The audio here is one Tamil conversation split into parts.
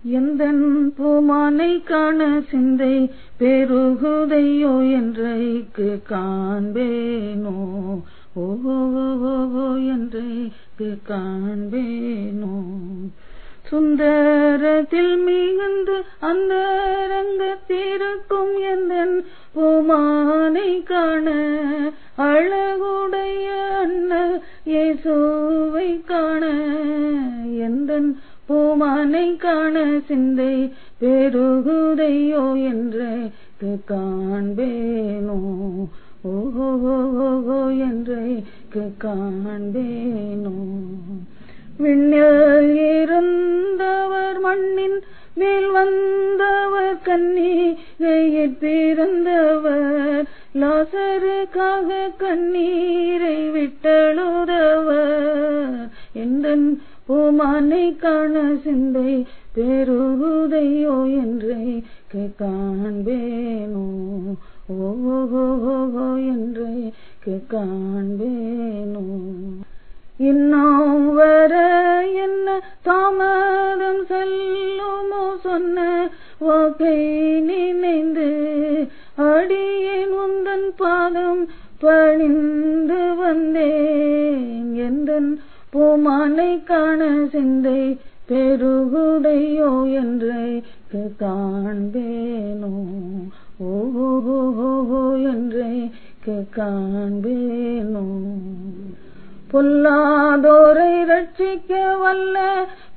எந்தன் பூமானை காண சிந்தை பெருகுதையோ என்றைக்கு காண்பேனோ ஓ என்றைக்கு காண்பேனோ சுந்தரத்தில் மிகுந்து அந்த ரங்கத்திருக்கும் எந்தன் பூமானை காண அழகுடைய அண்ணல் இயேசுவை காண எந்தன் பூமானை காண சிந்தை பெருகுதையோ என்றைக்கு காண்பேனோ ஓ என்றைக்கு காண்பேனோ விண்ணில் இருந்தவர் மண்ணின் மேல் வந்தவர் கண்ணீரையிற் பிறந்தவர் லாசருக்காக கண்ணீரை விட்டழுதவர் எந்தன் பூமானை காண சிந்தை பெருகுதையோ என்றைக்கு காண்பேனோ ஓ என்றைக்கு காண்பேனோ இன்னும் வர என்ன தாமதம் செல்லுமோ சொன்ன வாக்கை நினைந்து அடியேன் உந்தன் பாதம் பணிந்து வந்தேன் எந்தன் பூமானை காண சிந்தை பெருகுதையோ என்றைக்கு காண்பேனோ ஓ என்றைக்கு காண்பேனோ பொல்லாதோரை ரட்சிக்க வல்ல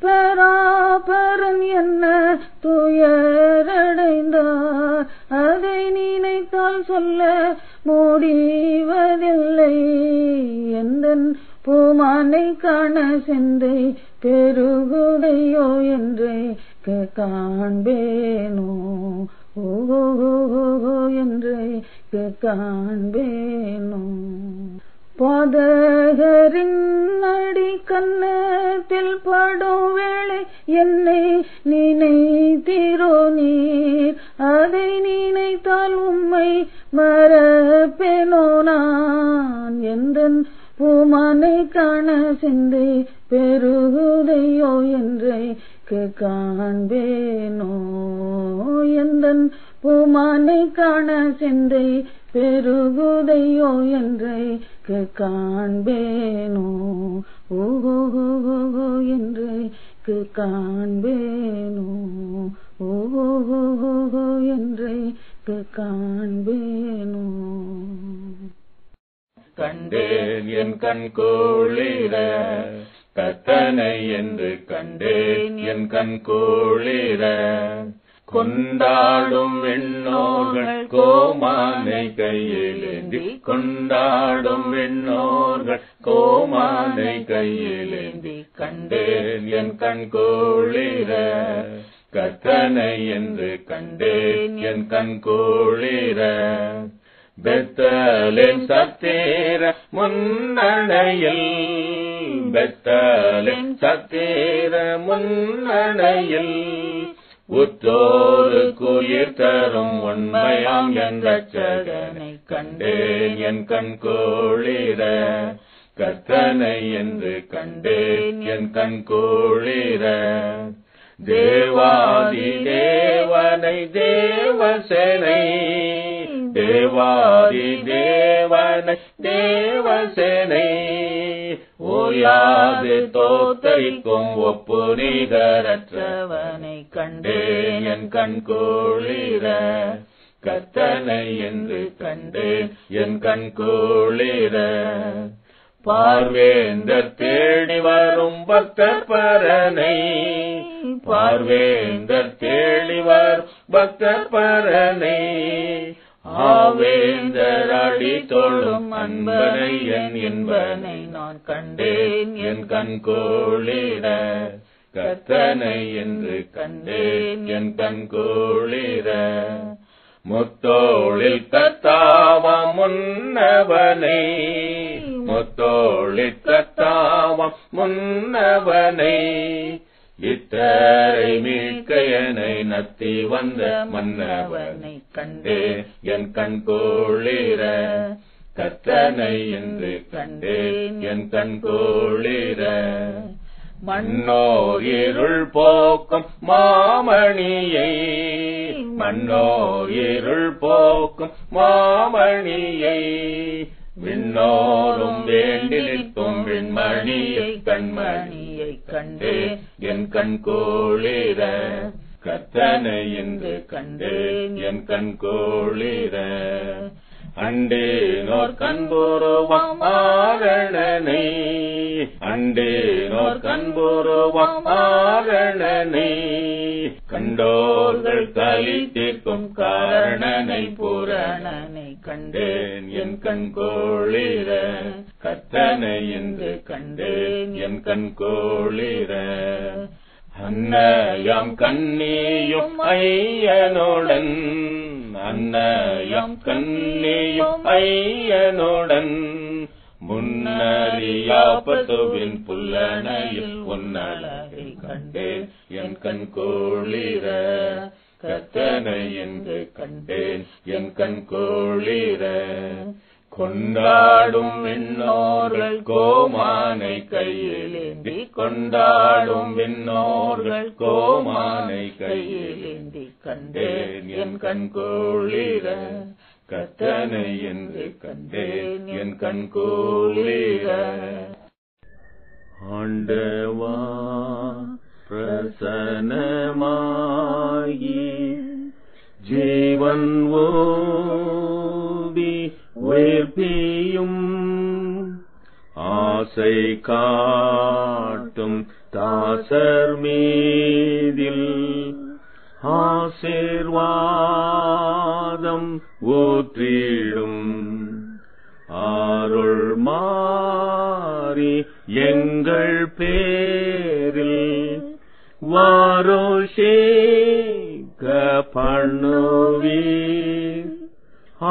பராபரன் என்ன துயரடைந்தார் அதை நினைத்தால் சொல்ல முடிவதில்லை எந்தன் பூமானை காண சிந்தை பெருகுதையோ என்றைக்கு காண்பேனோ ஓ என்றைக்கு காண்பேனோ பாதகரின் அடி கன்னத்தில் படும் வேளை என்னை நினைத்தீரோ நீர் அதை நினைத்தால் உம்மை மறப்பேனோ நான் எந்தன் பூமானை காண சிந்தை பெருகுதையோ என்றைக்கு காண்பேனோ எந்தன் பூமானை காண சிந்தை பெருகுதையோ என்றைக்கு காண்பேனோ ஓ என்றைக்கு காண்பேனோ ஓ என்றைக்கு காண்பேனோ கண்டேன் என் கண் குளிர கர்த்தனை என்று கண்டேன் என் கண் குளிர கொண்டாடும் விண்ணோர்கள் கோமானை கையிலேந்தி கொண்டாடும் விண்ணோர்கள் கோமானை கையிலேந்தி கண்டேன் என் கண் குளிர கர்த்தனை என்று கண்டேன் என் கண் குளிர பெத்தலேம் சத்தேர முன்னணையில் பெத்தலேம் சத்தேர முன்னணையில் உற்றோரு குயிர் தரும் உண்மையாம் என் ரட்சகனை கண்டேன் என் கண் குளிர கர்த்தனை என்று கண்டேன் என் கண் குளிர தேவாதி தேவனை தேவசேனை தேவாதி தேவனை தேவசேனை ஓயாது தோத்தரிக்கும் ஒப்பு நிகரற்றவனை கண்டேன் என் கண் குளிர கர்த்தனை என்று கண்டேன் என் கண் குளிர பார்வேந்தர் தேடி வரும் பக்தர் பரனை பார்வேந்தர் தேடி வரும் பக்தர் பரனை ஆவேந்தர் அடி தொழும் அன்பனை என் என்பனை நான் கண்டேன் என் கண் குளிர கர்த்தனை என்று கண்டேன் என் கண் குளிர முத்தோளில் கர்த்தாவாம் முன்னவனை முத்தோளில் கர்த்தாவாம் முன்னவனை இத்தரை மீட்கையனை நத்தி வந்த மன்னவனை கண்டேன் என் கண் குளிர கர்த்தனை என்று கண்டேன் என் கண் குளிர மண்ணோர் இருள் போக்கும் மாமணியை மண்ணோர் இருள் போக்கும் மாமணியை விண்ணோரும் வேண்டி நிற்கும் விண்மணியை கண்மணியை கண்டே என் கண் கோளிர கர்த்தனை என்று கண்டேன் என் கண் கோளிர அண்டேனோர் கண்புருவம் ஆரணனை அண்டேனோர் கண்புருவம் ஆரணனை கண்டோர்கள் களி தீர்க்கும் காரணனை பூரணனை கண்டேன் என் கண் கோளிர கர்த்தனை என்று கண்டேன் என் கண் கோளிர அன்னையாம் கண்ணியும் ஐயனுடன் அன்னையாம் கண்ணியும் ஐயனுடன் முன்னறியா பசுவின் புல்லணையில் உன்னழகை கண்டேன் என் கண் கோளிர கர்த்தனை என்று கண்டேன் என் கண் கோளிர கொண்டாடும் விண்ணோர்கள் கோமானை கையிலேந்தி கொண்டாடும் விண்ணோர்கள் கோமானை கையிலேந்தி கண்டேன் என் கண் கோளிர கர்த்தனை என்று கண்டேன் என் கண் கோளிர ஆண்டவா பிரசன்னமாயி ஜீவன் ஓதி உயிர்ப்பியும் ஆசை காட்டும் தாசர் மீதில் ஆசீர்வாதம் ஊற்றிடும் அருள் மாறி எங்கள் பேரில் வாரோஷேக பண்ணுவீர்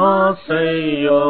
ஆசையோ